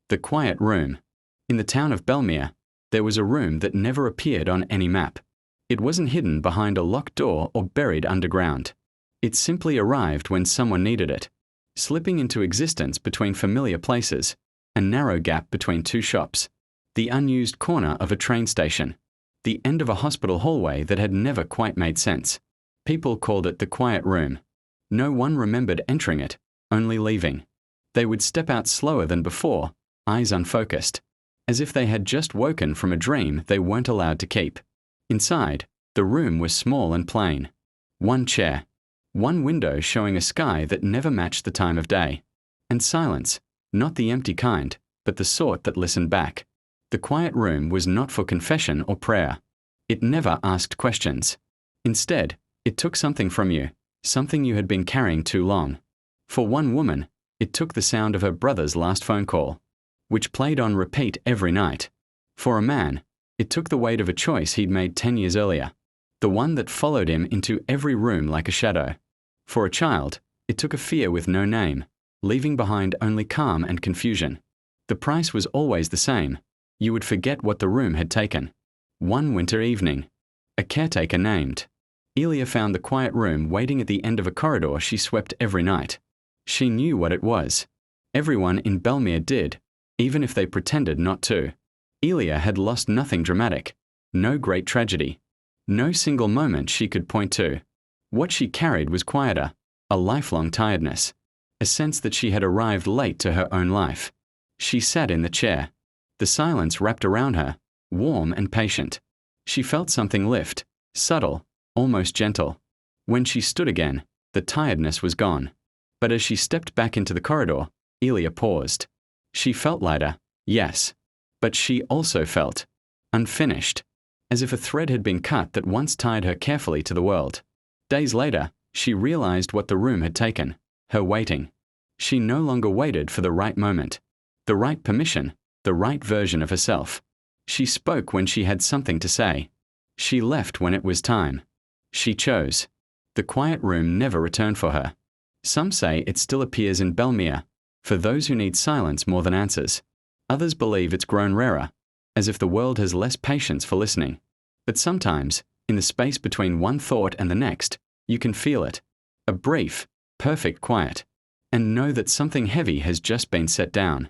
The Quiet Room. In the town of Belmere, there was a room that never appeared on any map. It wasn't hidden behind a locked door or buried underground. It simply arrived when someone needed it, slipping into existence between familiar places, a narrow gap between two shops, the unused corner of a train station, the end of a hospital hallway that had never quite made sense. People called it the Quiet Room. No one remembered entering it, only leaving. They would step out slower than before, eyes unfocused, as if they had just woken from a dream they weren't allowed to keep. Inside, the room was small and plain. One chair, one window showing a sky that never matched the time of day, and silence, not the empty kind, but the sort that listened back. The Quiet Room was not for confession or prayer. It never asked questions. Instead, it took something from you, something you had been carrying too long. For one woman, it took the sound of her brother's last phone call, which played on repeat every night. For a man, it took the weight of a choice he'd made 10 years earlier, the one that followed him into every room like a shadow. For a child, it took a fear with no name, leaving behind only calm and confusion. The price was always the same. You would forget what the room had taken. One winter evening, a caretaker named Elia found the Quiet Room waiting at the end of a corridor she swept every night. She knew what it was. Everyone in Belmere did, even if they pretended not to. Elia had lost nothing dramatic, no great tragedy, no single moment she could point to. What she carried was quieter, a lifelong tiredness, a sense that she had arrived late to her own life. She sat in the chair. The silence wrapped around her, warm and patient. She felt something lift, subtle, almost gentle. When she stood again, the tiredness was gone. But as she stepped back into the corridor, Elia paused. She felt lighter, yes, but she also felt unfinished, as if a thread had been cut that once tied her carefully to the world. Days later, she realized what the room had taken, her waiting. She no longer waited for the right moment, the right permission, the right version of herself. She spoke when she had something to say. She left when it was time. She chose. The Quiet Room never returned for her. Some say it still appears in Belmere, for those who need silence more than answers. Others believe it's grown rarer, as if the world has less patience for listening. But sometimes, in the space between one thought and the next, you can feel it. A brief, perfect quiet. And know that something heavy has just been set down.